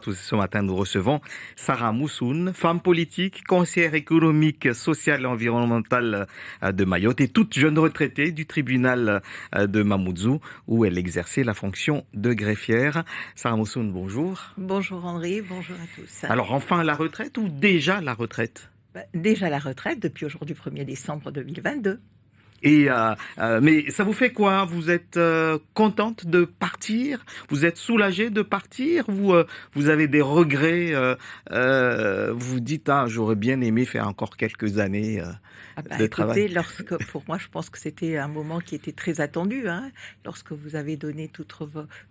Ce matin, nous recevons Sarah Moussoun, femme politique, conseillère économique, sociale et environnementale de Mayotte et toute jeune retraitée du tribunal de Mamoudzou où elle exerçait la fonction de greffière. Sarah Moussoun, bonjour. Bonjour Henri, bonjour à tous. Alors, enfin la retraite ou déjà la retraite? Déjà la retraite depuis aujourd'hui 1er décembre 2022. Mais ça vous fait quoi? Vous êtes contente de partir? Vous êtes soulagée de partir? Vous avez des regrets? Vous dites, j'aurais bien aimé faire encore quelques années de travail. Écoutez, pour moi, je pense que c'était un moment qui était très attendu, hein, lorsque vous avez donné tout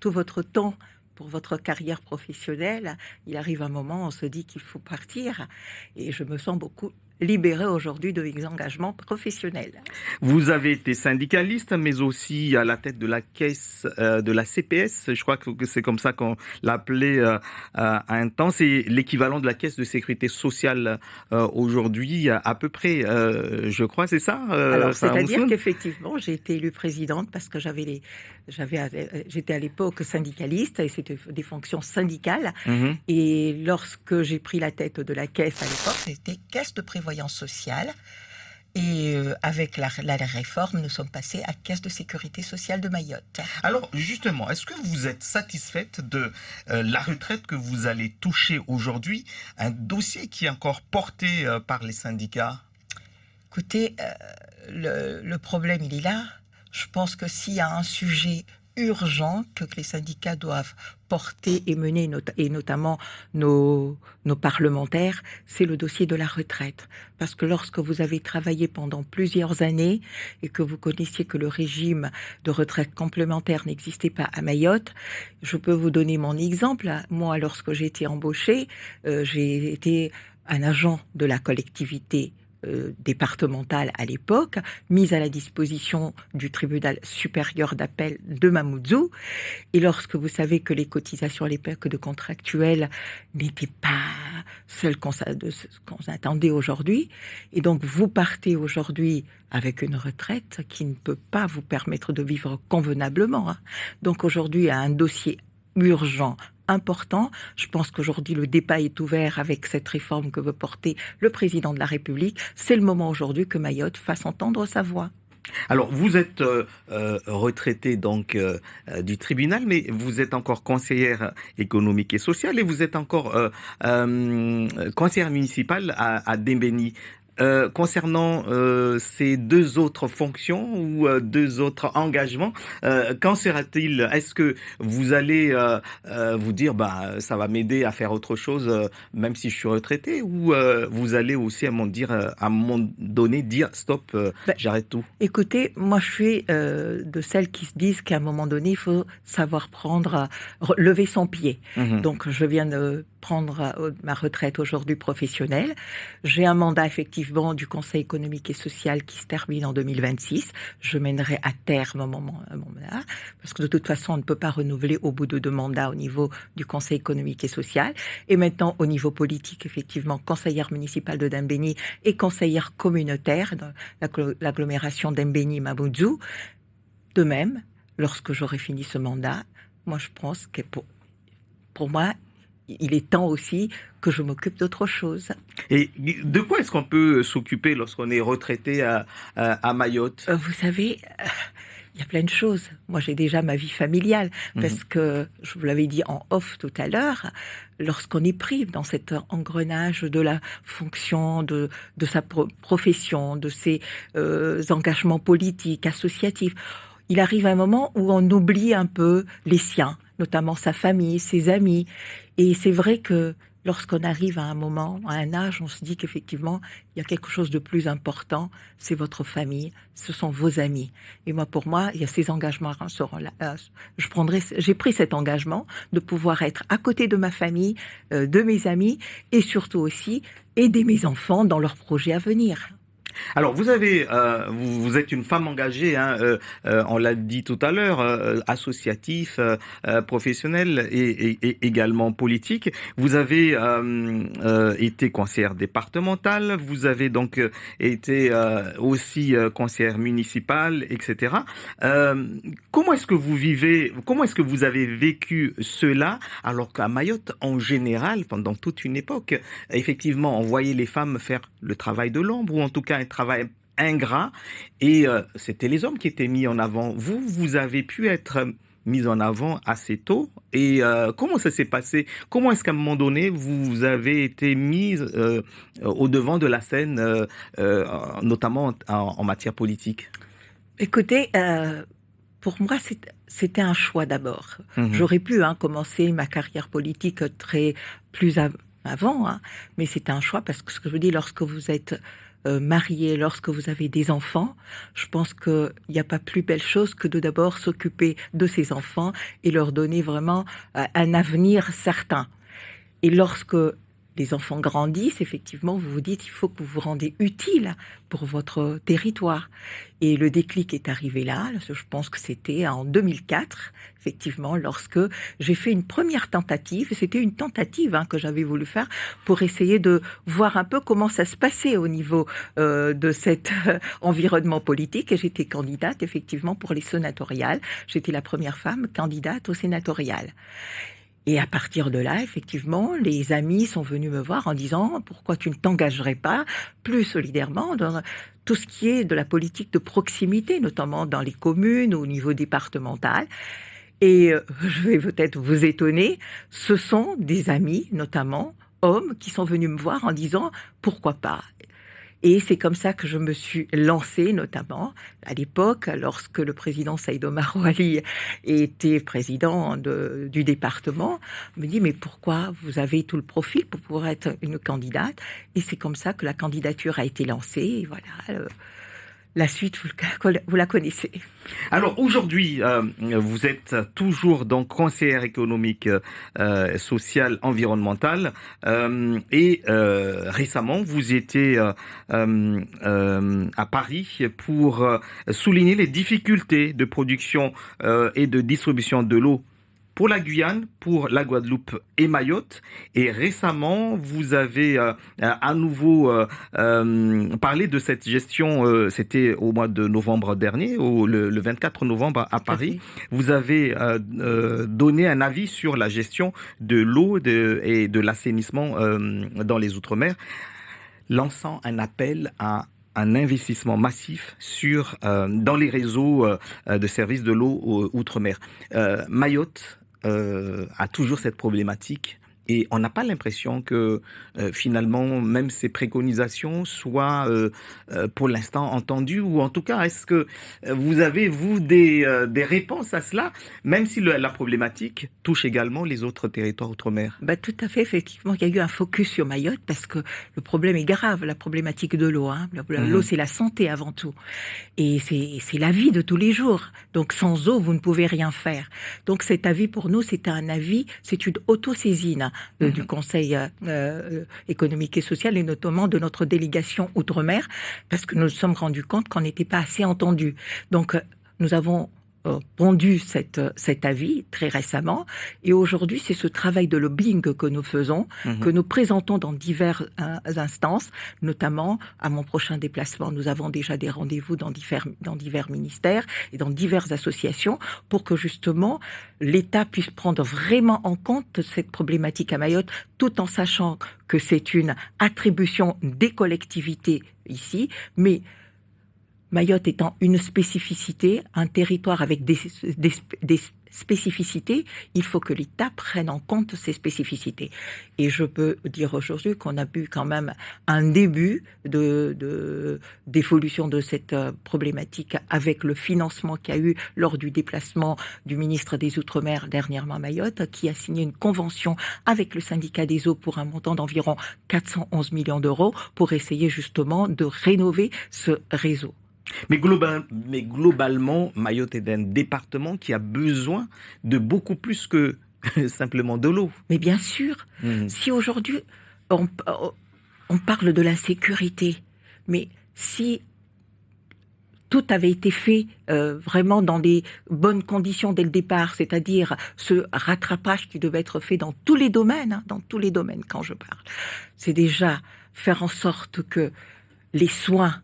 votre temps pour votre carrière professionnelle. Il arrive un moment, on se dit qu'il faut partir, et je me sens beaucoup libérée aujourd'hui de mes engagements professionnels. Vous avez été syndicaliste, mais aussi à la tête de la caisse de la CPS. Je crois que c'est comme ça qu'on l'appelait à un temps. C'est l'équivalent de la caisse de sécurité sociale aujourd'hui, à peu près, je crois, c'est ça Alors, Sarah c'est-à-dire Moussoun? qu'effectivement, j'ai été élue présidente parce que j'étais à l'époque syndicaliste et c'était des fonctions syndicales. Mhm. Et lorsque j'ai pris la tête de la caisse à l'époque, c'était caisse de prévoyance sociale. Et avec la réforme, nous sommes passés à caisse de sécurité sociale de Mayotte. Alors justement, est-ce que vous êtes satisfaite de la retraite que vous allez toucher aujourd'hui? Un dossier qui est encore porté par les syndicats? Écoutez, le problème, il est là. Je pense que s'il y a un sujet urgent que les syndicats doivent porter et mener, et notamment nos parlementaires, c'est le dossier de la retraite. Parce que lorsque vous avez travaillé pendant plusieurs années et que vous connaissiez que le régime de retraite complémentaire n'existait pas à Mayotte, je peux vous donner mon exemple. Moi, lorsque j'ai été embauchée, j'ai été un agent de la collectivité départementale à l'époque, mise à la disposition du tribunal supérieur d'appel de Mamoudzou. Et lorsque vous savez que les cotisations à l'époque de contractuels n'étaient pas celles qu'on attendait aujourd'hui, et donc vous partez aujourd'hui avec une retraite qui ne peut pas vous permettre de vivre convenablement. Donc aujourd'hui, il y a un dossier urgent, important. Je pense qu'aujourd'hui, le débat est ouvert avec cette réforme que veut porter le président de la République. C'est le moment aujourd'hui que Mayotte fasse entendre sa voix. Alors, vous êtes retraité donc du tribunal, mais vous êtes encore conseillère économique et sociale et vous êtes encore conseillère municipale à Dembéni. Concernant ces deux autres fonctions ou deux autres engagements, qu'en sera-t-il? Est-ce que vous allez vous dire, ça va m'aider à faire autre chose, même si je suis retraité, ou vous allez aussi à un moment donné dire, stop, j'arrête tout? Écoutez, moi je suis de celles qui se disent qu'à un moment donné, il faut savoir lever son pied. Mhm. Donc je viens de prendre ma retraite aujourd'hui professionnelle. J'ai un mandat effectivement du Conseil économique et social qui se termine en 2026. Je mènerai à terme mon mandat, parce que de toute façon, on ne peut pas renouveler au bout de 2 mandats au niveau du Conseil économique et social. Et maintenant, au niveau politique, effectivement, conseillère municipale de Dembéni et conseillère communautaire dans l'agglomération Dembéni-Mamoudzou. De même, lorsque j'aurai fini ce mandat, moi je pense que pour moi, il est temps aussi que je m'occupe d'autre chose. Et de quoi est-ce qu'on peut s'occuper lorsqu'on est retraité à Mayotte? Vous savez, il y a plein de choses. Moi, j'ai déjà ma vie familiale, parce que, je vous l'avais dit en off tout à l'heure, lorsqu'on est pris dans cet engrenage de la fonction, de sa profession, de ses engagements politiques, associatifs, il arrive un moment où on oublie un peu les siens, notamment sa famille, ses amis. Et c'est vrai que lorsqu'on arrive à un moment, à un âge, on se dit qu'effectivement, il y a quelque chose de plus important, c'est votre famille, ce sont vos amis. Et pour moi, il y a ces engagements seront là. J'ai pris cet engagement de pouvoir être à côté de ma famille, de mes amis, et surtout aussi aider mes enfants dans leurs projets à venir. Alors, vous êtes une femme engagée, hein, on l'a dit tout à l'heure, associatif, professionnel et également politique. Vous avez été conseillère départementale, vous avez donc été aussi conseillère municipale, etc. Comment est-ce que comment est-ce que vous avez vécu cela, alors qu'à Mayotte, en général, pendant toute une époque, effectivement, on voyait les femmes faire le travail de l'ombre, ou en tout cas un travail ingrat, et c'était les hommes qui étaient mis en avant. Vous avez pu être mise en avant assez tôt, et comment ça s'est passé? Comment est-ce qu'à un moment donné, vous avez été mise au devant de la scène, notamment en matière politique? Écoutez, pour moi, c'était un choix d'abord. Mhm. J'aurais pu commencer ma carrière politique avant, hein, mais c'était un choix parce que ce que je vous dis, lorsque vous êtes marié, lorsque vous avez des enfants, je pense qu'il n'y a pas plus belle chose que de d'abord s'occuper de ces enfants et leur donner vraiment un avenir certain. Et lorsque les enfants grandissent, effectivement, vous vous dites, il faut que vous vous rendez utile pour votre territoire. Et le déclic est arrivé là, je pense que c'était en 2004, effectivement, lorsque j'ai fait une première tentative. C'était une tentative que j'avais voulu faire pour essayer de voir un peu comment ça se passait au niveau de cet environnement politique. Et j'étais candidate, effectivement, pour les sénatoriales. J'étais la première femme candidate aux sénatoriales. Et à partir de là, effectivement, les amis sont venus me voir en disant « Pourquoi tu ne t'engagerais pas plus solidairement dans tout ce qui est de la politique de proximité, notamment dans les communes, au niveau départemental ?» Et je vais peut-être vous étonner, ce sont des amis, notamment hommes, qui sont venus me voir en disant « Pourquoi pas ?» Et c'est comme ça que je me suis lancée, notamment à l'époque, lorsque le président Saïd Omar Ouali était président du département. On me dit, mais pourquoi vous avez tout le profil pour pouvoir être une candidate? Et c'est comme ça que la candidature a été lancée. Et voilà, la suite, vous la connaissez. Alors aujourd'hui, vous êtes toujours donc conseillère économique, sociale, environnementale, et récemment vous étiez à Paris pour souligner les difficultés de production et de distribution de l'eau pour la Guyane, pour la Guadeloupe et Mayotte. Et récemment, vous avez à nouveau parlé de cette gestion, c'était au mois de novembre dernier, le 24 novembre à Paris. Vous avez donné un avis sur la gestion de l'eau et de l'assainissement dans les Outre-mer, lançant un appel à un investissement massif dans les réseaux de services de l'eau outre-mer. Mayotte a toujours cette problématique et on n'a pas l'impression que finalement même ces préconisations soient pour l'instant entendues, ou en tout cas est-ce que vous avez des réponses à cela, même si la problématique touche également les autres territoires outre-mer? Tout à fait, effectivement, il y a eu un focus sur Mayotte parce que le problème est grave, la problématique de l'eau. L'eau, c'est la santé avant tout. Et c'est la vie de tous les jours. Donc sans eau, vous ne pouvez rien faire. Donc cet avis pour nous, c'est une autosaisine du Conseil économique et social, et notamment de notre délégation Outre-mer, parce que nous nous sommes rendus compte qu'on n'était pas assez entendus. Donc nous avons pondu cet avis très récemment, et aujourd'hui c'est ce travail de lobbying que nous faisons, que nous présentons dans diverses instances, notamment à mon prochain déplacement. Nous avons déjà des rendez-vous dans divers ministères et dans diverses associations pour que justement l'État puisse prendre vraiment en compte cette problématique à Mayotte, tout en sachant que c'est une attribution des collectivités ici, mais Mayotte étant une spécificité, un territoire avec des spécificités, il faut que l'État prenne en compte ces spécificités. Et je peux dire aujourd'hui qu'on a eu quand même un début d'évolution de cette problématique avec le financement qu'il y a eu lors du déplacement du ministre des Outre-mer dernièrement à Mayotte, qui a signé une convention avec le syndicat des eaux pour un montant d'environ 411 millions d'euros pour essayer justement de rénover ce réseau. Mais globalement, Mayotte est un département qui a besoin de beaucoup plus que simplement de l'eau. Mais bien sûr, si aujourd'hui on parle de l'insécurité, mais si tout avait été fait vraiment dans des bonnes conditions dès le départ, c'est-à-dire ce rattrapage qui devait être fait dans tous les domaines, hein, dans tous les domaines quand je parle, c'est déjà faire en sorte que les soins,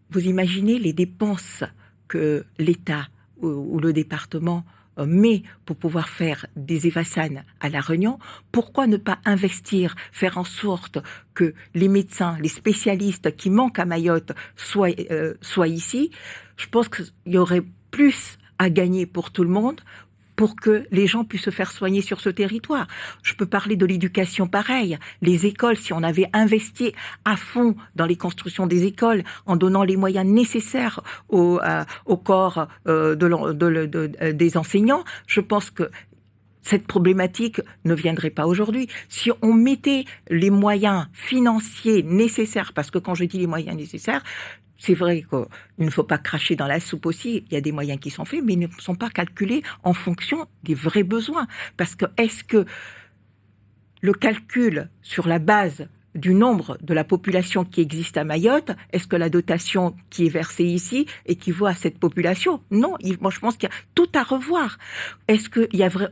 vous imaginez les dépenses que l'État ou le département met pour pouvoir faire des Evassan à La Réunion, pourquoi ne pas investir, faire en sorte que les médecins, les spécialistes qui manquent à Mayotte soient ici? Je pense qu'il y aurait plus à gagner pour tout le monde pour que les gens puissent se faire soigner sur ce territoire. Je peux parler de l'éducation pareil. Les écoles, si on avait investi à fond dans les constructions des écoles, en donnant les moyens nécessaires au corps des enseignants, je pense que cette problématique ne viendrait pas aujourd'hui. Si on mettait les moyens financiers nécessaires, parce que quand je dis les moyens nécessaires, c'est vrai qu'il ne faut pas cracher dans la soupe aussi, il y a des moyens qui sont faits, mais ils ne sont pas calculés en fonction des vrais besoins. Parce que est-ce que le calcul sur la base du nombre de la population qui existe à Mayotte, est-ce que la dotation qui est versée ici équivaut à cette population? Non, moi je pense qu'il y a tout à revoir. Est-ce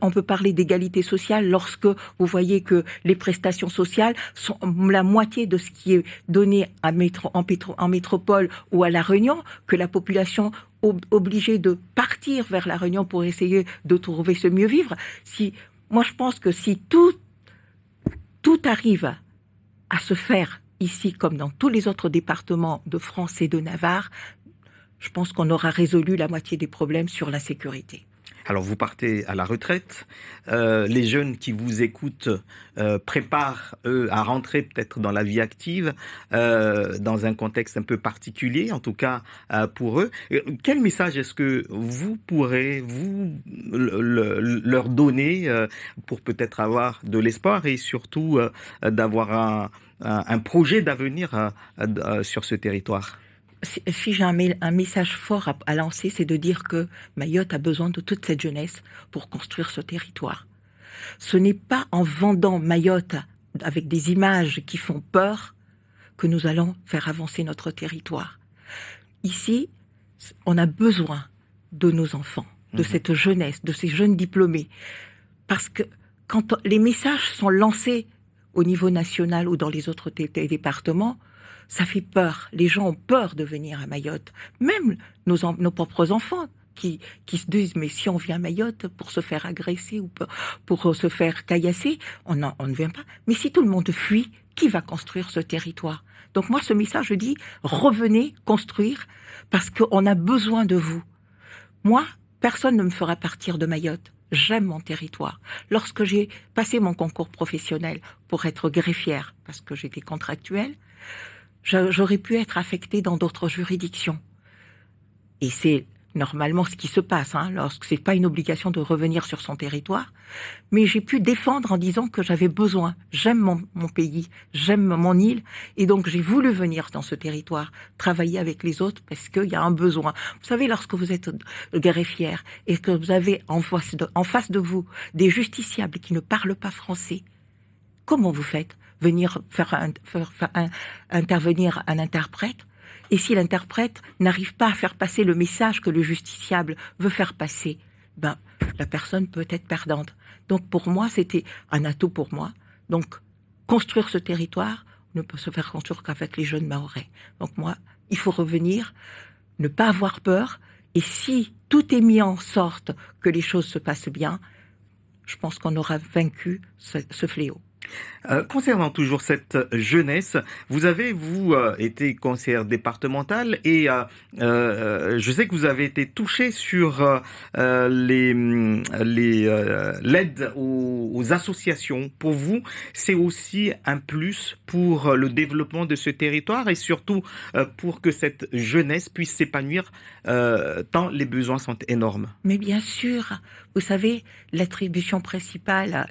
on peut parler d'égalité sociale lorsque vous voyez que les prestations sociales sont la moitié de ce qui est donné en métropole ou à La Réunion, que la population obligée de partir vers La Réunion pour essayer de trouver ce mieux vivre? Moi je pense que si tout arrive à se faire ici comme dans tous les autres départements de France et de Navarre, je pense qu'on aura résolu la moitié des problèmes sur la sécurité. Alors vous partez à la retraite, les jeunes qui vous écoutent préparent eux à rentrer peut-être dans la vie active, dans un contexte un peu particulier, en tout cas pour eux. Quel message est-ce que vous pourrez leur donner pour peut-être avoir de l'espoir et surtout d'avoir un projet d'avenir sur ce territoire? Si j'ai un message fort à lancer, c'est de dire que Mayotte a besoin de toute cette jeunesse pour construire ce territoire. Ce n'est pas en vendant Mayotte avec des images qui font peur que nous allons faire avancer notre territoire. Ici, on a besoin de nos enfants, de cette jeunesse, de ces jeunes diplômés. Parce que quand les messages sont lancés au niveau national ou dans les autres départements, ça fait peur. Les gens ont peur de venir à Mayotte. Même nos propres enfants qui se disent, mais si on vient à Mayotte pour se faire agresser ou pour se faire caillasser, on ne vient pas. Mais si tout le monde fuit, qui va construire ce territoire? Donc moi, ce message, je dis, revenez construire parce qu'on a besoin de vous. Moi, personne ne me fera partir de Mayotte. J'aime mon territoire. Lorsque j'ai passé mon concours professionnel pour être greffière, parce que j'étais contractuelle, j'aurais pu être affectée dans d'autres juridictions. Et c'est normalement ce qui se passe, lorsque c'est pas une obligation de revenir sur son territoire. Mais j'ai pu défendre en disant que j'avais besoin. J'aime mon pays, j'aime mon île. Et donc j'ai voulu venir dans ce territoire, travailler avec les autres parce qu'il y a un besoin. Vous savez, lorsque vous êtes greffière et que vous avez en face de vous des justiciables qui ne parlent pas français, comment vous faites? Venir faire intervenir un interprète, et si l'interprète n'arrive pas à faire passer le message que le justiciable veut faire passer, la personne peut être perdante. Donc pour moi, c'était un atout pour moi. Donc construire ce territoire ne peut se faire construire qu'avec les jeunes Mahorais. Donc moi, il faut revenir, ne pas avoir peur, et si tout est mis en sorte que les choses se passent bien, je pense qu'on aura vaincu ce fléau. Concernant toujours cette jeunesse, vous avez, été conseillère départementale et je sais que vous avez été touchée sur l'aide aux associations. Pour vous, c'est aussi un plus pour le développement de ce territoire et surtout pour que cette jeunesse puisse s'épanouir tant les besoins sont énormes. Mais bien sûr, vous savez, les attributions principales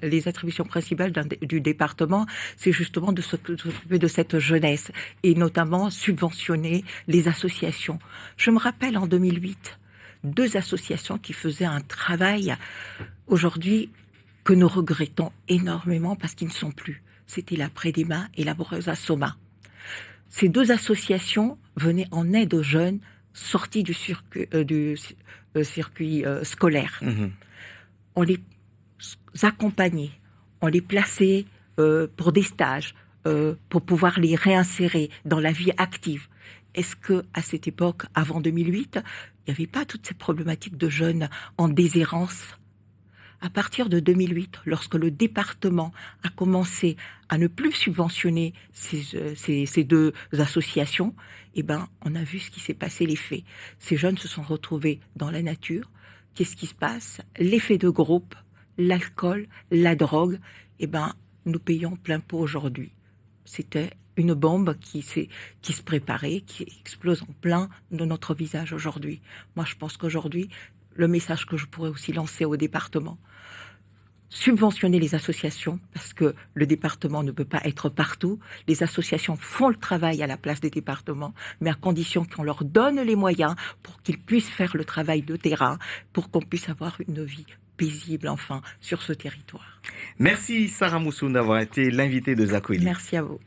du département, c'est justement de s'occuper de cette jeunesse et notamment subventionner les associations. Je me rappelle en 2008, 2 associations qui faisaient un travail aujourd'hui que nous regrettons énormément parce qu'ils ne sont plus. C'était la Prédéma et la Brosa Soma. ces deux associations venaient en aide aux jeunes sortis du circuit scolaire. Mhm. On les accompagnait, on les plaçait pour des stages, pour pouvoir les réinsérer dans la vie active. Est-ce que à cette époque, avant 2008, il n'y avait pas toutes ces problématiques de jeunes en déshérence? À partir de 2008, lorsque le département a commencé à ne plus subventionner ces deux associations, eh ben, on a vu ce qui s'est passé, les faits. Ces jeunes se sont retrouvés dans la nature. Qu'est-ce qui se passe? L'effet de groupe, l'alcool, la drogue, eh ben, nous payons plein pot aujourd'hui. C'était une bombe qui se préparait, qui explose en plein de notre visage aujourd'hui. Moi, je pense qu'aujourd'hui, le message que je pourrais aussi lancer au département, subventionner les associations, parce que le département ne peut pas être partout. Les associations font le travail à la place des départements, mais à condition qu'on leur donne les moyens pour qu'ils puissent faire le travail de terrain, pour qu'on puisse avoir une vie paisible, enfin, sur ce territoire. Merci Sarah Moussoun d'avoir été l'invitée de Zakweli. Merci à vous.